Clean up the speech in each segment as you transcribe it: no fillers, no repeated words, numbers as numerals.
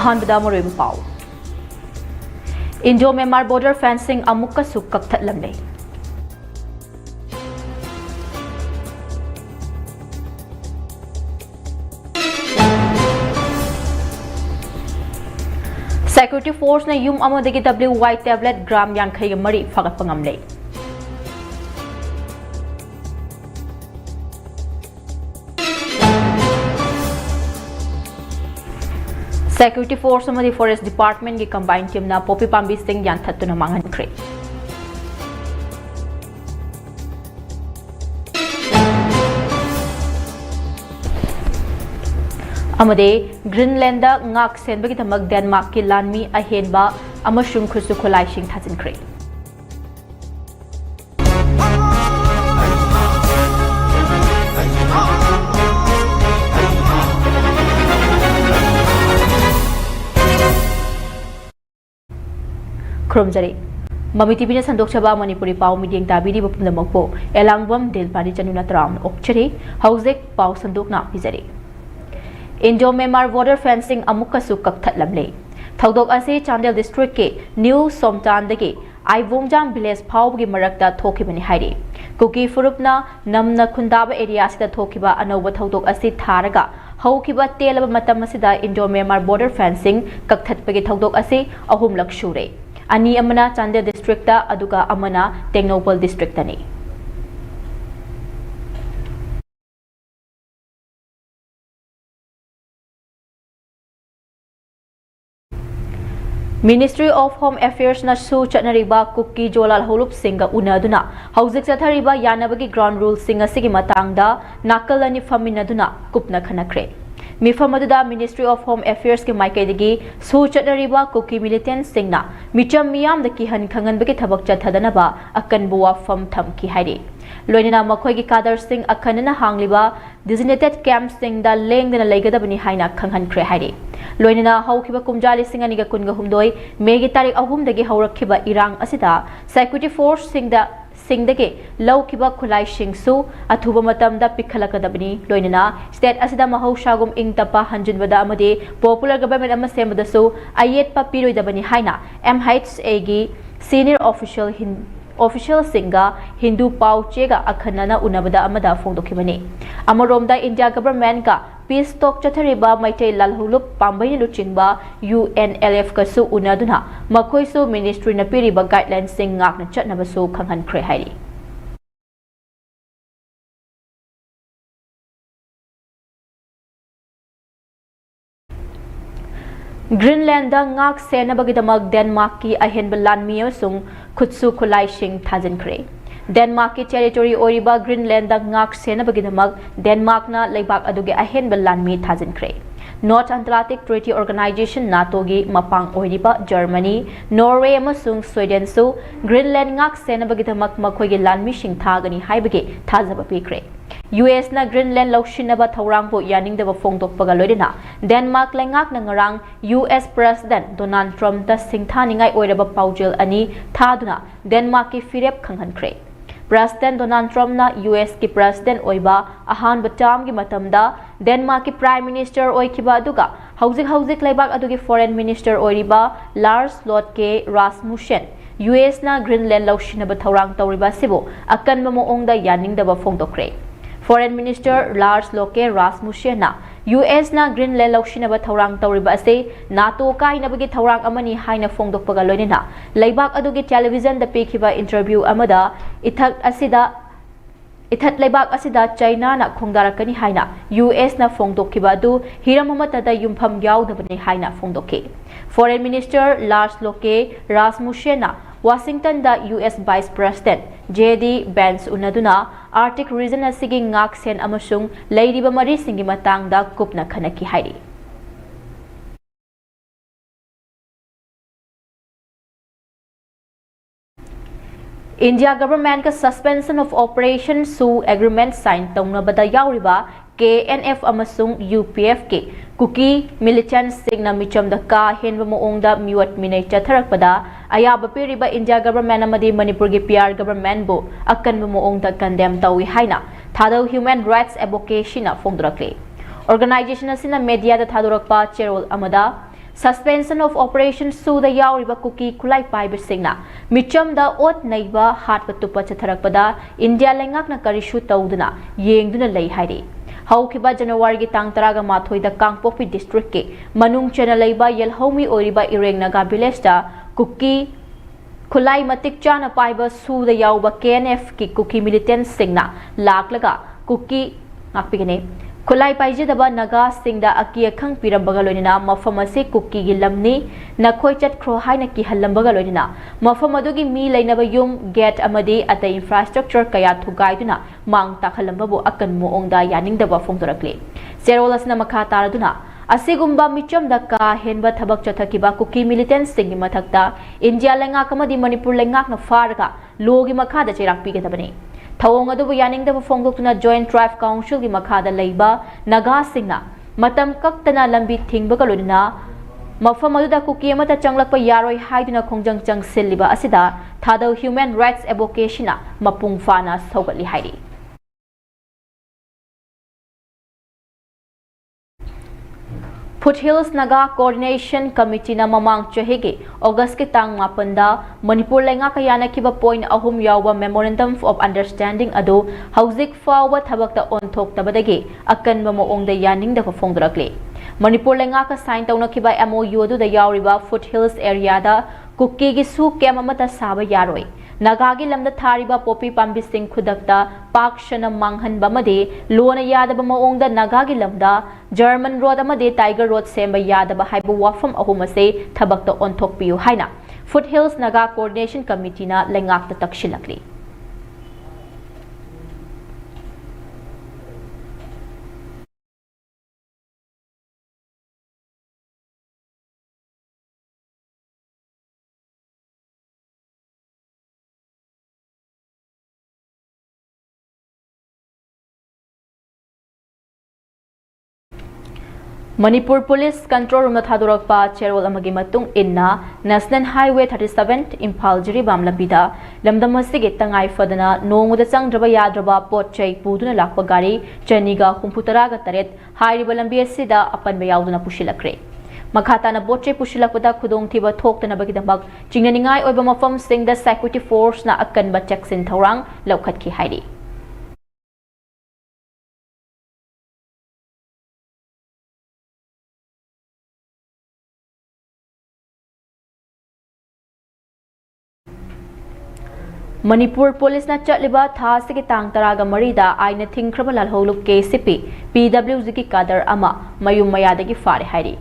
अहानबदा मरोइब पाउ Indo Myanmar border fencing अमुक्कसु कक्थटलमले Security Force na yum amadagi WY tablet gram yankai mari fagat pangamle. Security Force amadi Forest Department ki combined team na popi pambi sing yan thattu na mangan kre. Amade Greenland da ngak senbagi thamag Denmark ki lanmi ahenba amashung khusu kholai sing thajin kre. Kromjari Mami TV na sandok chaba Manipuri pau meeting tabidi bapumdamagpo ELANGBAM DILPARANI chanuna tram okchari hauzek pau sandok na pizari Indo Myanmar border fencing amukkasu kakthatlamle Thaudok ase Chandel district ke New Somtan dagi Aivongjam village phawgi marakta thokibani hairi Kuki furupna namna khundaba area sida thokiba anoba thaudok ase tharaga haukiba telaba matam asida Indo Myanmar border fencing kakthatpagi thaudok ase ahumlak shure Ani amana Chandel district ta aduga amana Tengnopal district tani Ministry of Home Affairs na su chatnariba Kuki Jolal Holup Singa unaduna hauzik chathariba yanabagi ground rules singa sigi matangda nakalani faminaduna kupna khanakre Mifamadda Ministry of Home Affairs ki maikaidagi su chatnariba Kuki militant singna micham miyam da ki han khangan bagi thabak chathadanaba akan buwa fam tham ki hairi loinina makhoi gi kadar sing akhanana hangliba designated camp sing da lengdana leigadabani haina khanghan khre hairi loinina haukiba kumjali singani ga kunga humdoi megi tarik ahum dagi haurakhiba irang asida security force singdage laukiba khulai singsu athuba matamda pikhalakadabani loinina state asida mahausagum ingtapa hanjunbada amade popular government ama sembadasu ayet pa piroidabani haina MITvPRIMETIMEenglishnews gi senior official singa Hindu pau chega akhanana unabada amada fongdokibani amaromda India government ka peace talk chathariba maitai lalhulup pambai luchingba UNLF kasu unaduna makhoi su ministry na piriba guidelines sing ngak na chatnabasu khanghan khre hairi Greenland da ngak senabagidamag Denmark ki ahenba lanmi amsung khutsu khulai sing thajin khre Denmark ki territory oriba Greenland da ngak senabagidamag Denmark na leibak aduge ahenba lanmi thajin khre North Atlantic Treaty Organization NATO gi mapang oriba Germany Norway amasung Sweden su Greenland ngak senabagidamag makhoi gi lanmi sing thagani haibage thajaba pikre US na Greenland laushinaba thorang bo yaning daba fongdokpaga loidina Denmark lengak na ngarang US President Donald Trump da singthaningai oiraba paujel ani thaduna Denmark ki firep khanghan khre President Donald Trump na US ki President oiba ahanba term gi matamda Denmark ki Prime Minister oikiba aduga hauzik leibak adugi Foreign Minister oiriba Lars Løkke Rasmussen US na Greenland laushinaba thorang tawriba sibo akanba moongda yaning daba fongdokre Foreign Minister Lars Løkke Rasmussen na US na Greenland laushinaba thorang tawriba ase NATO kainabagi thorang amani haina fongdokpaga loinina leibak adugi television da pekiba interview amada ithat leibak asida China na khongdarakani haina US na fongdokkiba adu hiramamata da yumpham yaudabani haina fongdokke Foreign Minister Lars Løkke Rasmussen na Washington da US Vice President JD Vance unaduna Arctic region asigi ngak sen amasung leiriba mari singi matang da kupna khanaki hairi India government ka suspension of operation su agreement sign taunabada yauriba KNF amasung UPF ke Kuki militant singna micham da ka henba moongda miwat minai chatharakpada ayaba piriba India government amadi Manipur gi PR government bo akan moongda condemn tawi haina thadau human rights advocacy na fongdrakle organization asina media da thadorakpa cherol amada Suspension of Operation Suda Yauriba Kuki Kulai Piber Singna, Michum the Ot Neighbor, Hat Patupa Chatharakpada, India Langakna Karishu Tauduna, Yengduna Lay Heidi. Haukiba January Tang Taraga Matoi the Kangpopi District, Manung Chanalaiba Yelhomi Oriba Ireng Naga Bilesta, Kuki Kulai Matik Chana Piber Suda Yauba KNF Ki Kuki Militant Singna, Laklaga, Kuki Nakpigane. Kulai paijadaba naga singda aki akhang pirambaga loinina mafam ase kuki gi lamni nakhoi chat khro haina ki halambaga loinina mafam adugi mi leinaba yum gate amadi ata infrastructure kaya thugaiduna mang takhalamba bu akan moongda yaningdaba phongdorakle serolasna makha taraduna asigumba micham da ka henba thabak chathakiba kuki militant singi mathakta India lenga kamadi Manipur lenga na farga logi makha da chirak pigadabani Thawong adubu yaningdaba phongdoktuna Joint Tribe Council gi makhada leiba naga singna matam kaktana lambi thingbaga loina mafam aduda kuki amata changlakpa yaroi haiduna khongjang changsilliba asida thadau human rights advocacy na mapung fana sogatli haidi Foothills Naga Coordination Committee na mamang chahige August ki tang mapanda Manipur lenga kayana kiba point ahum yawa memorandum of understanding ado hauzik fawa thabakta onthok tabadagi akan mamoong da yaning da phongdrakle Manipur lenga ka sign tawna kiba MOU adu da yawriba Foothills area da kuki gi su kem amata saba yaroi Nagagi lamda thariba popi pambi sing khudakta pakshana manghan bamade lona yadaba maongda nagagi lamda German road amade Tiger road semba yadaba haibu wafam ahumase thabakta onthok piu haina Foothills Naga Coordination Committee na lengakta takshilakli Manipur Police Control Room Thadurakpa Cherol Amagi Matung Inna National Highway 37 Impal Jiribam Labida Lamdamasigi Tangai Fadana Nomuda Sangraba Yadraba Potchai Puduna Lakpa Gari Chaniga Humputaraga Taret Hiribalambi Sida Apan Bayauduna Pushilakre Makata na Potchai Pushilakpada Kudong Tiba Tok na Bagidamag Chinganingai Obama Fam Sing the Security Force na Akan Batchaksin Taurang Laukat Ki Haidi Manipur Police na chatliba tha sigi tang taraga marida aina thingkraba lalholuk KCP PWG ki kadar ama mayum mayadagi fare hairi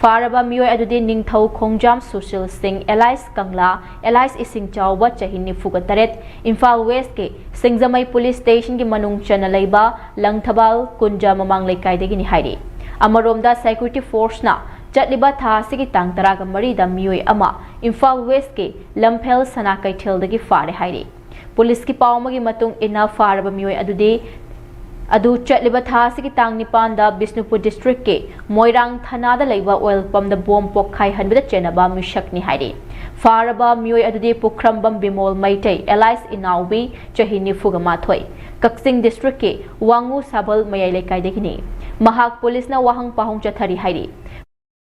faraba mioi adudi ningthau khongjam social sing Elias Kangla Elias Ising Chawba chahini fugataret Imphal West ke Singjamai Police Station ki manung chana leiba Langthabal Kunja mamang laikai dagi ni hairi amaromda security force na Chatliba tha sigi tang taraga marida mioi ama Imphal West ke Lamphel Sanakai Thildagi fare hairi Police ki pawmagi matung ina faraba mioi adudi adu chatliba tha sigi tang nipanda Bisnupur district ke Moirang Thanada leiba oil pump da bomb pokhai hanbida chenaba mishak ni hairi faraba mioi adudi Pukhrambam Bimol Maitai Elias Inaubi chahini fugama thoi Kaksing district ke Wangu Sabal mayai lekai degini mahak police na wahang pahong chathari hairi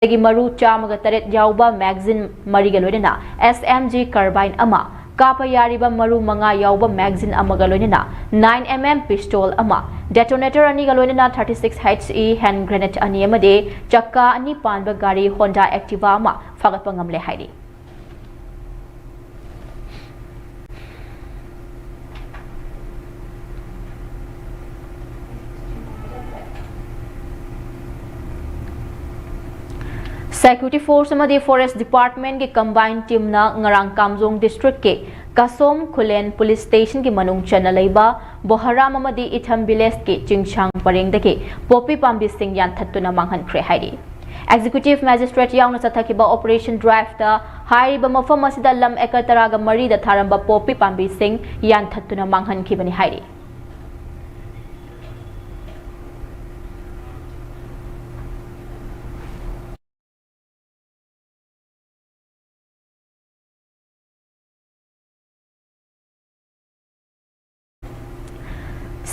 Maru Chamaga Taret Yauba magazine Marigaloina SMG carbine ama Kapa Yariba Maru Manga Yauba magazine Amagaloina 9mm pistol ama detonator ani galoina 36 HE hand grenade ani amade chakka ani panba gari Honda Activa ama fagatpa ngamle hairi Security Force amadi Forest Department ke combined team na ngarang Kamjong district ke Kasom Khulen Police Station ki manung chana leiba Boharam amadi Itham village ke Chingchang pareng dake Popi Pambi Singh yan thattuna manghan khre hairi Executive Magistrate yauna sathakiba Operation Drive da hairiba mafam asida lam ekataraga mari da tharamba Popi Pambi Singh yan thattuna manghan khibani hairi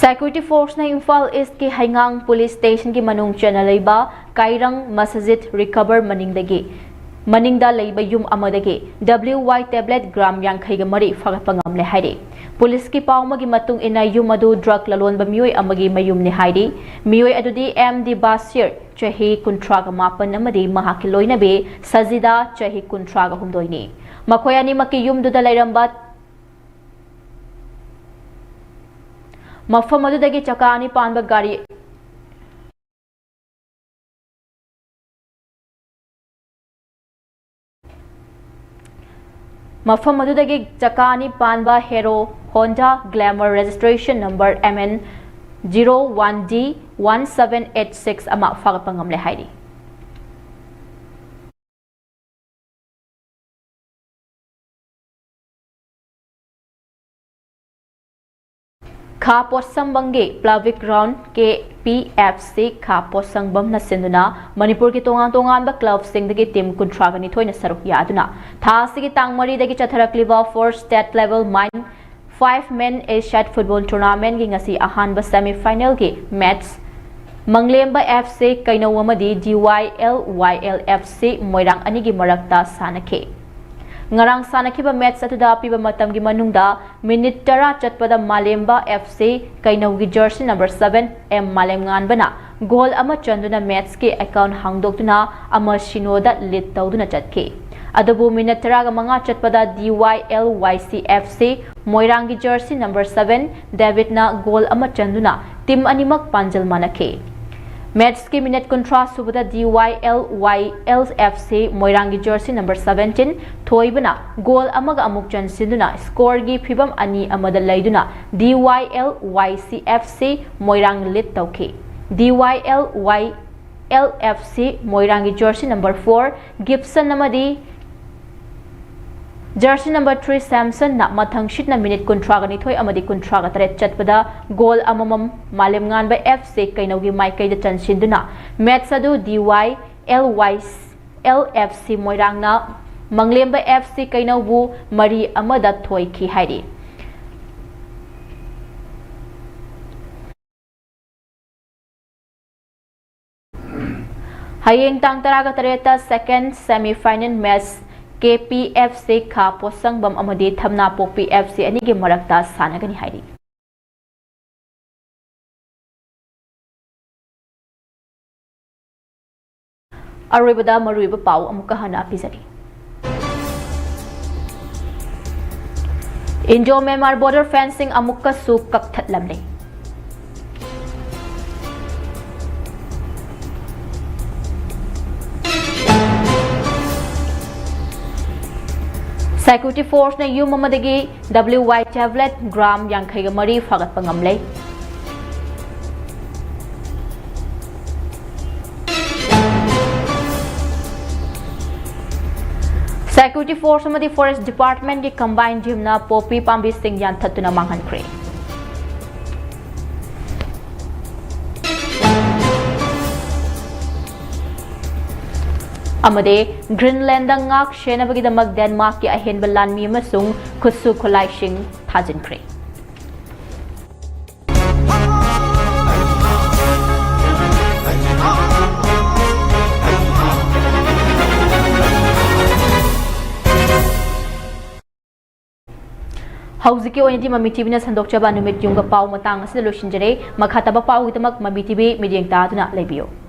Security Force na Imphal East ki Haingang Police Station ki manung chana leiba Kairang Masajid recover maningda leiba yum amadagi WY tablet gram yankhai ga mari fagatpangam le haide Police ki pawmagi matung ina yum adu drug lalonba mioi amagi mayum ni haide mioi adudi MD Basir chahi kuntraga mapan amadi mahaki loinabe Sajida chahi kuntraga humdoini makoyani maki yum duda lairamba mafam adudagi chakani panba gari Mafam adudagi chakani panba hero Honda Glamour registration number MN 01D 1786 ama fagapangam le haidi Kha Posangbangge Plavik Round ke PFC Kha Posangbam na sinduna Manipur ki tongan ba club sing dagi team kuntragani thoina saruk yaduna tha sigi tangmari dagi chatharakliba for state level mine 5 men Asian football tournament gi ngasi ahan ba semi final gi match Manglemba FC kaino amadi DYL FC Moirang ani gi marakta sanake Ngarang sanakiba match atuda piba matam gi manungda minute tara chatpada Malemba FC kainawgi jersey number 7 M Malemngan bana goal ama chanduna match ke account hangdoktuna ama shinoda lead tawduna chatke adabu minute tara ga manga chatpada DYLYC FC Moirangi jersey number 7 David na goal ama chanduna team animak panjal manake Match ki minute contrast subada DYLYLFC Moirangi jersey number 17 thoibana goal amaga amuk chan sinduna score gi phibam ani amada laiduna DYLYCFC Moirang lead tawke DYLYLFC Moirangi jersey number 4 Gibson amadi Jersey number 3 Samson na mathang shit na minute kontraga ni thoi amadi kontraga tare chatpada goal amamam Malemngan ba FC kainawgi maikai da chansinduna match adu DYLYLFC Moirang na Manglemba FC kainawbu mari amada thoi ki haidi Hayeng tang taraga tareta second semi final match KPFC Kha Posangbam amadi Thamna Pokpi FC ani gi marakta sanagani haidi Aribada maruiba pau amuka hana pizari Indo Myanmar border fencing amuka su kakthat lamle Security Force na yum amadagi WY tablet gram yankhai ga mari fagat pangamlei Security Force amadi Forest Department ki combined team na popi pambi sing yan thatuna manghankhre Amade Greenland ngak shenabagi damag Denmark ki ahen balan mi masung khutsu kholai sing thajin kre Hauziki ointi Mami TV na sandokchaba numit yung pau matang asida loshinjare makhataba pau itamak Mami TV midyeng ta tuna lebiyo